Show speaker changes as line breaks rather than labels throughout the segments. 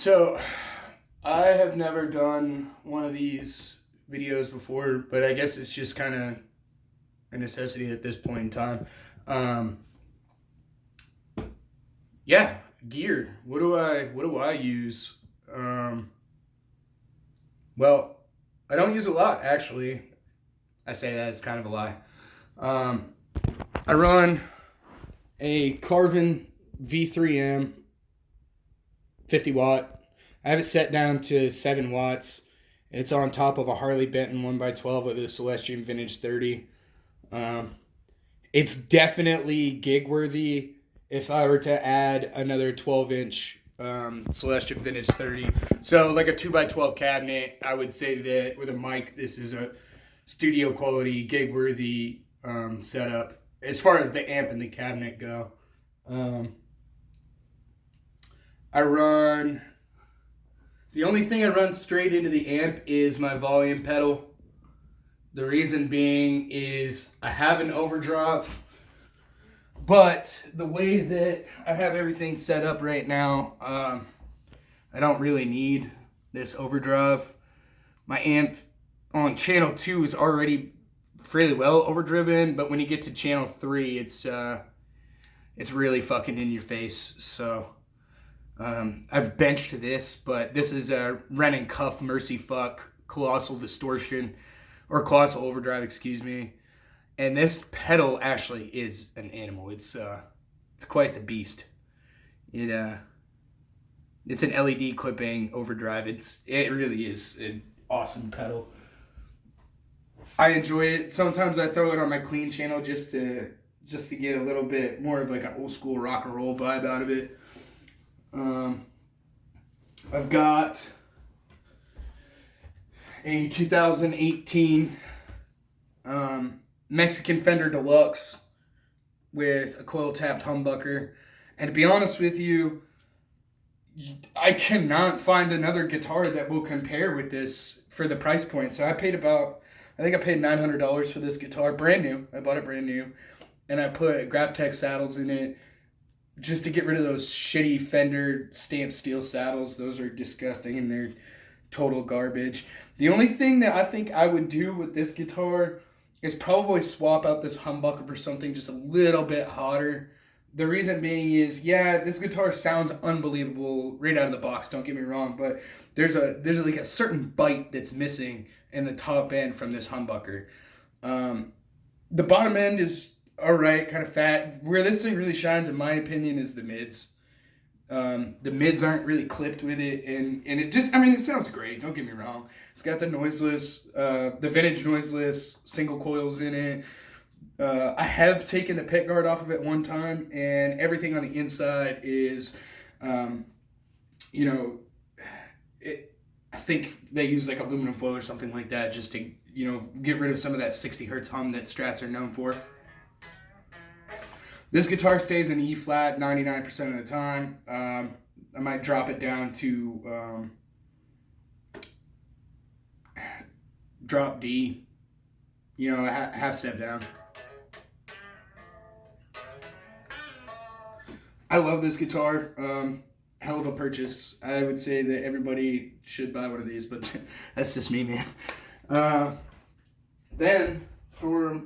So, I have never done one of these videos before, but I guess it's just kind of a necessity at this point in time. Um, yeah, gear. What do I use? Um, well, I don't use a lot actually. I say that it's kind of a lie. Um, I run a Carvin V3M 50 watt. I have it set down to 7 watts. It's on top of a Harley Benton 1x12 with a Celestium Vintage 30. Um, it's definitely gig worthy if I were to add another 12-inch Celestium Vintage 30. So like a 2x12 cabinet, I would say that with a mic, this is a studio quality, gig worthy setup as far as the amp and the cabinet go. I run... The only thing I run straight into the amp is my volume pedal. The reason being is I have an overdrive, but the way that I have everything set up right now, I don't really need this overdrive. My amp on channel 2 is already fairly well overdriven, but when you get to channel 3, it's really fucking in your face. So I've benched this, but this is a Ren and Cuff Mercy Fuck Colossal Distortion, or Colossal Overdrive, excuse me. And this pedal actually is an animal. It's quite the beast. It's an LED clipping overdrive. It really is an awesome pedal. I enjoy it. Sometimes I throw it on my clean channel just to get a little bit more of like an old school rock and roll vibe out of it. I've got a 2018 Mexican Fender Deluxe with a coil tapped humbucker. And to be honest with you, I cannot find another guitar that will compare with this for the price point. So I paid $900 for this guitar, brand new. I bought it brand new. And I put Graphtec saddles in it, just to get rid of those shitty Fender stamped steel saddles. Those are disgusting and they're total garbage. The only thing that I think I would do with this guitar is probably swap out this humbucker for something just a little bit hotter. The reason being is, yeah, this guitar sounds unbelievable right out of the box, don't get me wrong, but there's like a certain bite that's missing in the top end from this humbucker. The bottom end is alright, kind of fat. Where this thing really shines, in my opinion, is the mids. The mids aren't really clipped with it, and it just, it sounds great, don't get me wrong. It's got the noiseless, the vintage noiseless single coils in it. I have taken the pick guard off of it one time, and everything on the inside is, I think they use like aluminum foil or something like that just to, get rid of some of that 60 hertz hum that Strats are known for. This guitar stays in E flat 99% of the time. I might drop it down to drop D, half step down. I love this guitar. Hell of a purchase. I would say that everybody should buy one of these, but that's just me, man. Then for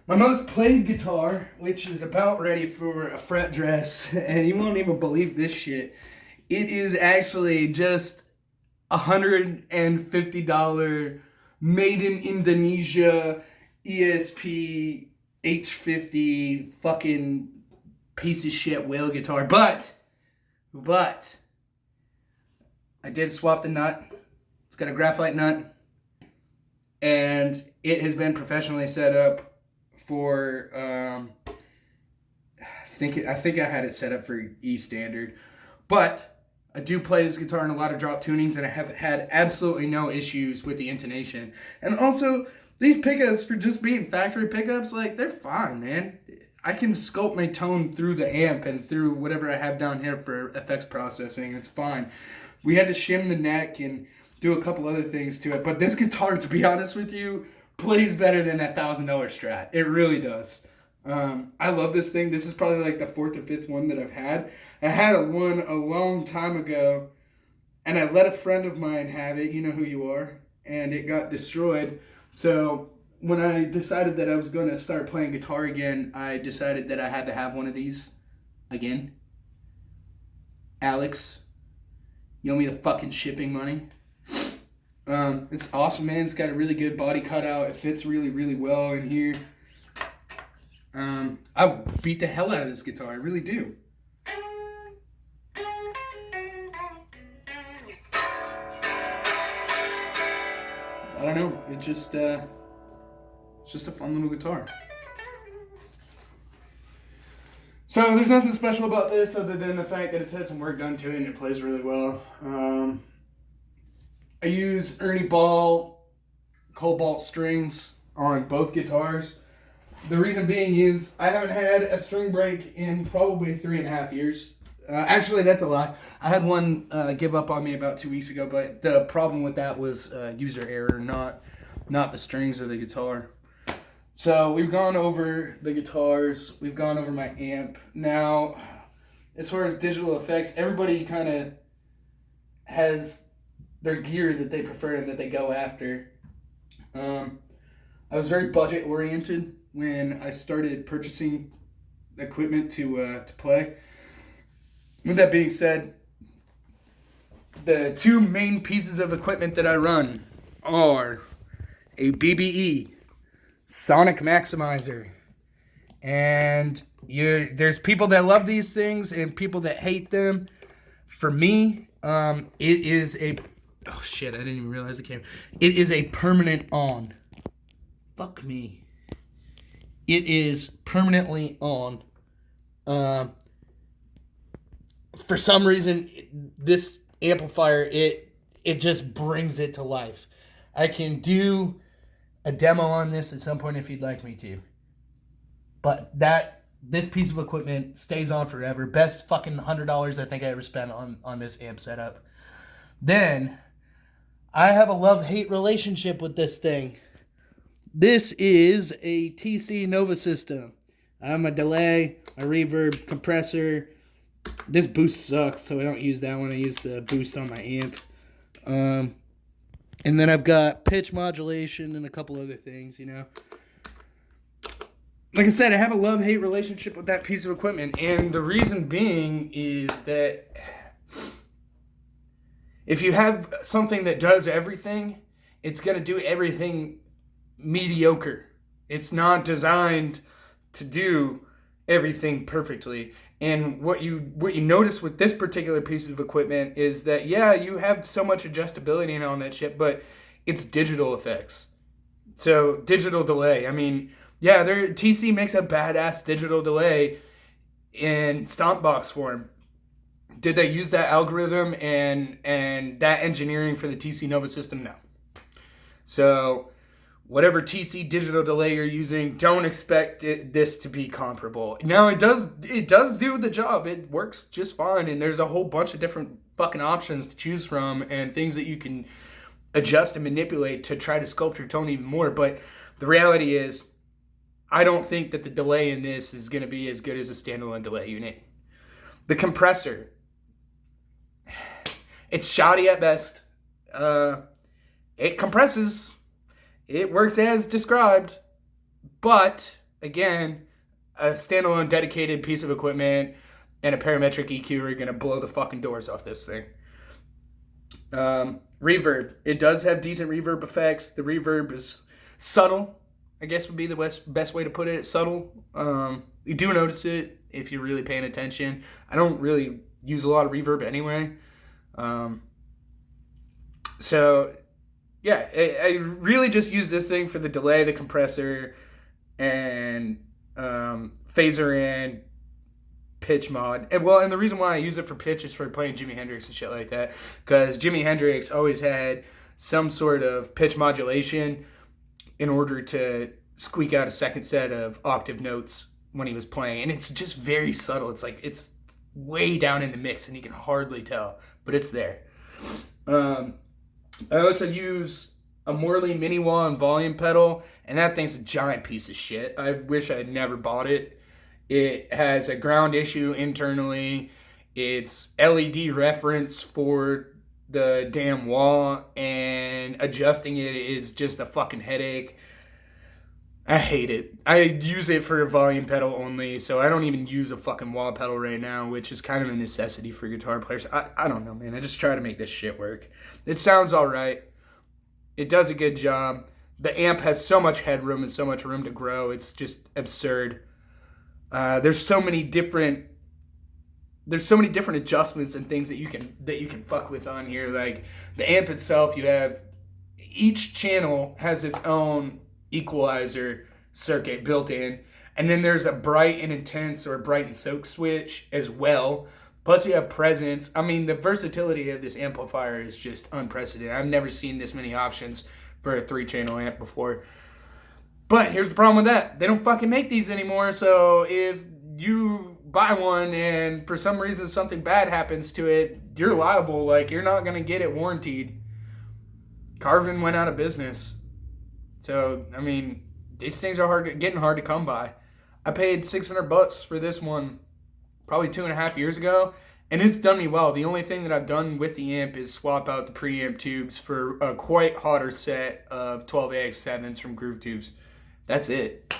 my most played guitar, which is about ready for a fret dress, and you won't even believe this shit. It is actually just $150 made in Indonesia ESP H50 fucking piece of shit whale guitar. But I did swap the nut. It's got a graphite nut, and it has been professionally set up for I think I had it set up for E standard, but I do play this guitar in a lot of drop tunings, and I have had absolutely no issues with the intonation. And also, these pickups, for just being factory pickups, like, they're fine, man. I can sculpt my tone through the amp and through whatever I have down here for effects processing. It's fine. We had to shim the neck and do a couple other things to it, but this guitar, to be honest with you, plays better than that $1,000 Strat. It really does. I love this thing. This is probably like the 4th or 5th one that I've had. I had one a long time ago and I let a friend of mine have it. You know who you are. And it got destroyed. So when I decided that I was going to start playing guitar again, I decided that I had to have one of these again. Alex, you owe me the fucking shipping money. It's awesome, man. It's got a really good body cutout. It fits really, really well in here. I beat the hell out of this guitar. I really do. I don't know. It's just a fun little guitar. So there's nothing special about this other than the fact that it's had some work done to it and it plays really well. I use Ernie Ball Cobalt strings on both guitars. The reason being is I haven't had a string break in probably 3.5 years. Actually, that's a lie. I had one give up on me about 2 weeks ago, but the problem with that was user error, not the strings or the guitar. So we've gone over the guitars. We've gone over my amp. Now, as far as digital effects, everybody kind of has their gear that they prefer and that they go after. I was very budget oriented when I started purchasing equipment to play. With that being said, the two main pieces of equipment that I run are a BBE Sonic Maximizer. And there's people that love these things and people that hate them. For me, it is a... Oh shit, I didn't even realize it came. It is a permanent on. Fuck me. It is permanently on. For some reason, this amplifier, it just brings it to life. I can do a demo on this at some point if you'd like me to. But this piece of equipment stays on forever. Best fucking $100 I think I ever spent on this amp setup. Then, I have a love-hate relationship with this thing. This is a TC Nova system. I'm a delay, a reverb, compressor. This boost sucks, so I don't use that one. I use the boost on my amp. And then I've got pitch modulation and a couple other things, you know. Like I said, I have a love-hate relationship with that piece of equipment. And the reason being is that if you have something that does everything, it's going to do everything mediocre. It's not designed to do everything perfectly. And what you notice with this particular piece of equipment is that, yeah, you have so much adjustability and all that shit, but it's digital effects. So, digital delay. I mean, yeah, TC makes a badass digital delay in Stompbox form. Did they use that algorithm and that engineering for the TC Nova system? No. So, whatever TC digital delay you're using, don't expect this to be comparable. Now, it does do the job. It works just fine, and there's a whole bunch of different fucking options to choose from and things that you can adjust and manipulate to try to sculpt your tone even more. But the reality is, I don't think that the delay in this is going to be as good as a standalone delay unit. The compressor, it's shoddy at best. It compresses. It works as described, but again, a standalone dedicated piece of equipment and a parametric EQ are going to blow the fucking doors off this thing. Reverb. It does have decent reverb effects. The reverb is subtle, I guess would be the best way to put it. It's subtle. You do notice it if you're really paying attention. I don't really use a lot of reverb anyway. So... yeah, I really just use this thing for the delay, the compressor, and phaser and pitch mod. And the reason why I use it for pitch is for playing Jimi Hendrix and shit like that. Because Jimi Hendrix always had some sort of pitch modulation in order to squeak out a second set of octave notes when he was playing. And it's just very subtle. It's like, it's way down in the mix and you can hardly tell, but it's there. I also use a Morley Mini Wah and volume pedal, and that thing's a giant piece of shit. I wish I had never bought it. It has a ground issue internally. It's LED reference for the damn wall, and adjusting it is just a fucking headache. I hate it. I use it for a volume pedal only, so I don't even use a fucking wall pedal right now, which is kind of a necessity for guitar players. I don't know, man. I just try to make this shit work. It sounds all right. It does a good job. The amp has so much headroom and so much room to grow. It's just absurd. There's so many different adjustments and things that you can fuck with on here. Like the amp itself, you have each channel has its own equalizer circuit built in, and then there's a bright and intense or a bright and soak switch as well. Plus you have presence. I mean, the versatility of this amplifier is just unprecedented. I've never seen this many options for a 3-channel amp before. But here's the problem with that. They don't fucking make these anymore, so if you buy one and for some reason something bad happens to it, you're liable. Like, you're not gonna get it warranted. Carvin went out of business. So, I mean, these things are getting hard to come by. I paid $600 for this one probably 2.5 years ago, and it's done me well. The only thing that I've done with the amp is swap out the preamp tubes for a quite hotter set of 12AX7s from Groove Tubes. That's it.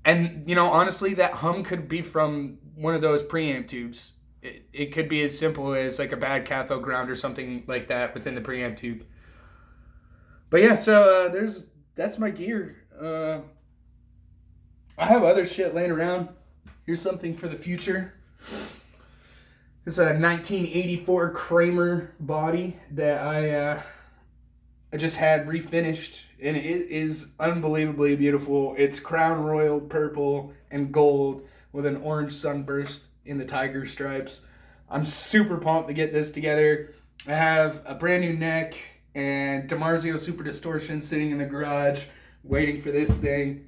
And, you know, honestly, that hum could be from one of those preamp tubes. It could be as simple as like a bad cathode ground or something like that within the preamp tube. But yeah, so that's my gear. I have other shit laying around. Here's something for the future. It's a 1984 Kramer body that I just had refinished, and it is unbelievably beautiful. It's crown royal purple and gold with an orange sunburst in the tiger stripes. I'm super pumped to get this together. I have a brand new neck and DiMarzio Super Distortion sitting in the garage waiting for this thing.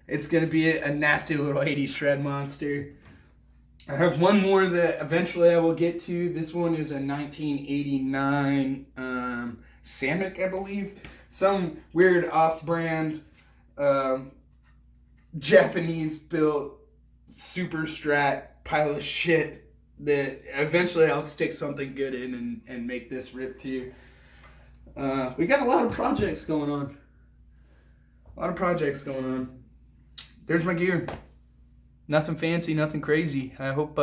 It's going to be a nasty little 80s shred monster. I have one more that eventually I will get to. This one is a 1989 Samick, I believe. Some weird off-brand Japanese-built super strat pile of shit that eventually I'll stick something good in and make this rip to. We got a lot of projects going on. There's my gear. Nothing fancy, nothing crazy. I hope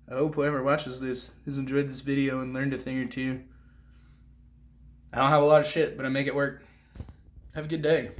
whoever watches this has enjoyed this video and learned a thing or two. I don't have a lot of shit, but I make it work. Have a good day.